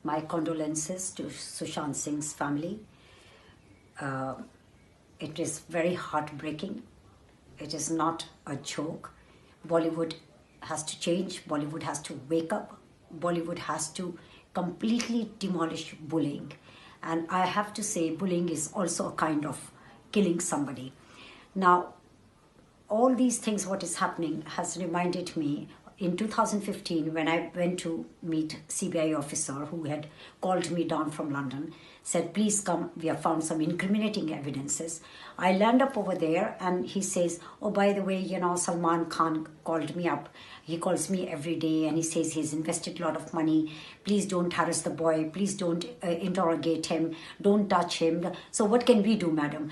My condolences to Sushant Singh's family. Uh, it is very heartbreaking. It is not a joke. Bollywood has to change. Bollywood has to wake up. Bollywood has to completely demolish bullying. And I have to say, bullying is also a kind of killing somebody. Now, all these things, what is happening, has reminded me in 2015 when I went to meet CBI officer who had called me down from London, said, please come, we have found some incriminating evidences. I land up over there and he says, oh, by the way, Salman Khan called me up. He calls me every day and he says he's invested a lot of money. Please don't harass the boy. Please don't interrogate him. Don't touch him. So what can we do, madam?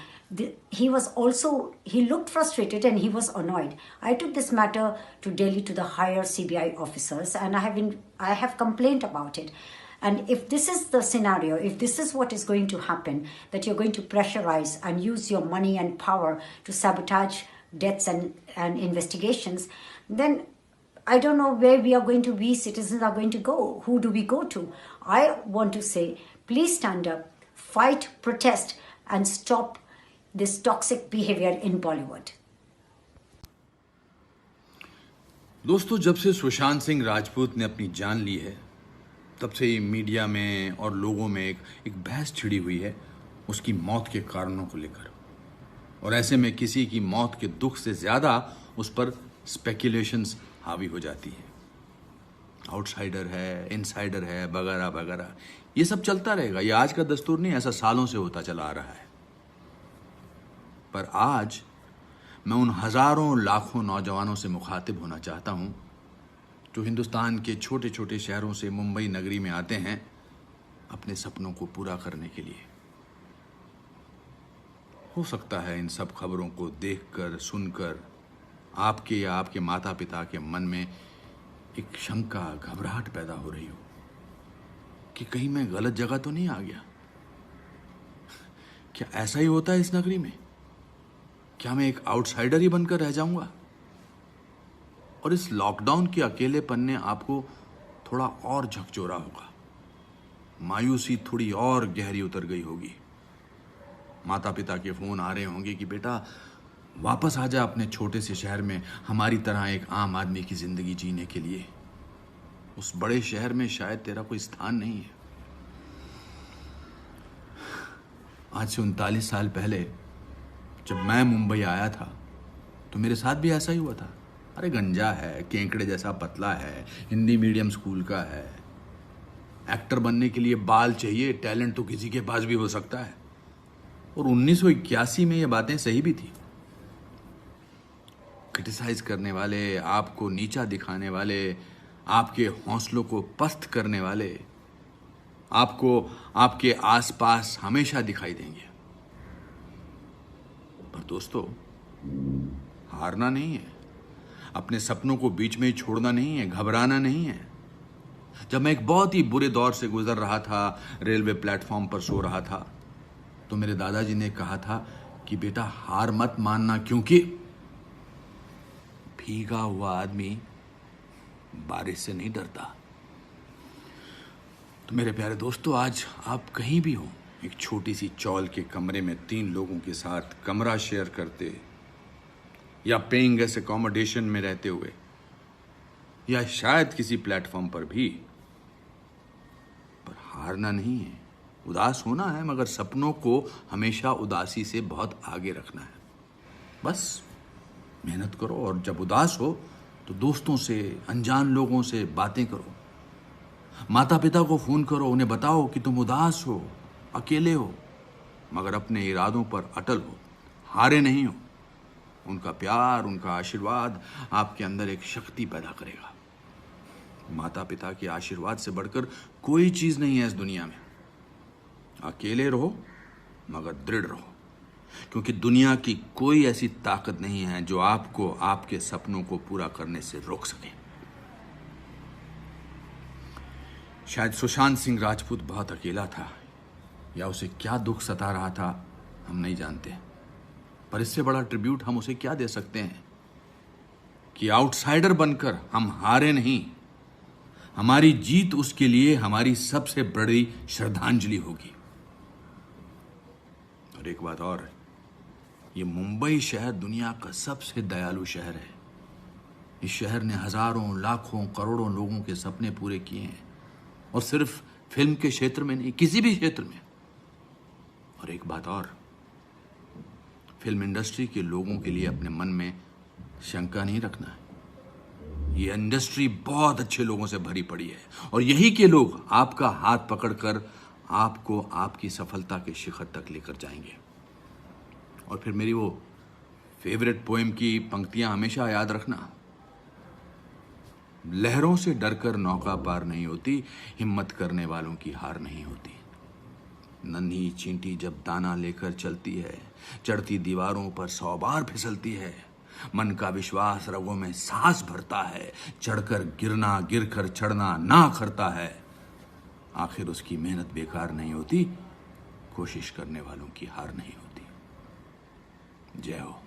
He looked frustrated and he was annoyed. I took this matter to Delhi to the higher CBI officers and I have complained about it. And if this is the scenario, if this is what is going to happen, that you're going to pressurize and use your money and power to sabotage deaths and investigations, then I don't know where we citizens are going to go. Who do we go to? I want to say, please stand up, fight, protest, and stop this toxic behavior in Bollywood. दोस्तों, जब से सुशांत सिंह राजपूत ने अपनी जान ली है, तब से ही media में और लोगों में एक बहस छिड़ी हुई है उसकी मौत के कारणों को लेकर। और ऐसे में किसी की मौत के दुख से ज़्यादा उस पर स्पेकुलेशंस हावी हो जाती है। आउटसाइडर है, इनसाइडर है, वगैरह वगैरह, ये सब चलता रहेगा। ये आज का दस्तूर नहीं, ऐसा सालों से होता चला आ रहा है। पर आज मैं उन हज़ारों लाखों नौजवानों से मुखातिब होना चाहता हूं जो हिंदुस्तान के छोटे छोटे शहरों से मुंबई नगरी में आते हैं अपने सपनों को पूरा करने के लिए। हो सकता है इन सब खबरों को देखकर, सुनकर आपके या आपके माता पिता के मन में एक शंका, घबराहट पैदा हो रही हो कि कहीं मैं गलत जगह तो नहीं आ गया। क्या ऐसा ही होता है इस नगरी में? क्या मैं एक आउटसाइडर ही बनकर रह जाऊंगा? और इस लॉकडाउन के अकेलेपन ने आपको थोड़ा और झकझोरा होगा, मायूसी थोड़ी और गहरी उतर गई होगी। माता पिता के फोन आ रहे होंगे कि बेटा वापस आ जा अपने छोटे से शहर में, हमारी तरह एक आम आदमी की जिंदगी जीने के लिए। उस बड़े शहर में शायद तेरा कोई स्थान नहीं है। आज से 39 साल पहले जब मैं मुंबई आया था तो मेरे साथ भी ऐसा ही हुआ था। अरे गंजा है, केंकड़े जैसा पतला है, हिंदी मीडियम स्कूल का है, एक्टर बनने के लिए बाल चाहिए, टैलेंट तो किसी के पास भी हो सकता है। और 1981 में ये बातें सही भी थी। क्रिटिसाइज करने वाले, आपको नीचा दिखाने वाले, आपके हौसलों को पस्त करने वाले आपको आपके आसपास हमेशा दिखाई देंगे। पर दोस्तों, हारना नहीं है, अपने सपनों को बीच में ही छोड़ना नहीं है, घबराना नहीं है। जब मैं एक बहुत ही बुरे दौर से गुजर रहा था, रेलवे प्लेटफॉर्म पर सो रहा था, तो मेरे दादाजी ने कहा था कि बेटा हार मत मानना, क्योंकि भीगा हुआ आदमी बारिश से नहीं डरता। तो मेरे प्यारे दोस्तों, आज आप कहीं भी हो, एक छोटी सी चौल के कमरे में 3 लोगों के साथ कमरा शेयर करते, या पेइंग गेस्ट अकोमोडेशन में रहते हुए, या शायद किसी प्लेटफॉर्म पर भी, पर हारना नहीं है। उदास होना है, मगर सपनों को हमेशा उदासी से बहुत आगे रखना है। बस मेहनत करो, और जब उदास हो तो दोस्तों से, अनजान लोगों से बातें करो, माता पिता को फोन करो, उन्हें बताओ कि तुम उदास हो, अकेले हो, मगर अपने इरादों पर अटल हो, हारे नहीं हो। उनका प्यार, उनका आशीर्वाद आपके अंदर एक शक्ति पैदा करेगा। माता पिता के आशीर्वाद से बढ़कर कोई चीज नहीं है इस दुनिया में। अकेले रहो मगर दृढ़ रहो, क्योंकि दुनिया की कोई ऐसी ताकत नहीं है जो आपको आपके सपनों को पूरा करने से रोक सके। शायद सुशांत सिंह राजपूत बहुत अकेला था, या उसे क्या दुख सता रहा था हम नहीं जानते, पर इससे बड़ा ट्रिब्यूट हम उसे क्या दे सकते हैं कि आउटसाइडर बनकर हम हारे नहीं, हमारी जीत उसके लिए हमारी सबसे बड़ी श्रद्धांजलि होगी। और एक बात और है, ये मुंबई शहर दुनिया का सबसे दयालु शहर है। इस शहर ने हजारों, लाखों, करोड़ों लोगों के सपने पूरे किए हैं, और सिर्फ फिल्म के क्षेत्र में नहीं, किसी भी क्षेत्र में। और एक बात और, फिल्म इंडस्ट्री के लोगों के लिए अपने मन में शंका नहीं रखना है। ये इंडस्ट्री बहुत अच्छे लोगों से भरी पड़ी है, और यही के लोग आपका हाथ पकड़कर आपको आपकी सफलता के शिखर तक लेकर जाएंगे। और फिर मेरी वो फेवरेट पोएम की पंक्तियां हमेशा याद रखना। लहरों से डरकर नौका पार नहीं होती, हिम्मत करने वालों की हार नहीं होती। नन्ही चींटी जब दाना लेकर चलती है, चढ़ती दीवारों पर 100 बार फिसलती है। मन का विश्वास रगों में सांस भरता है, चढ़कर गिरना, गिरकर चढ़ना ना करता है। आखिर उसकी मेहनत बेकार नहीं होती, कोशिश करने वालों की हार नहीं होती। जय हो।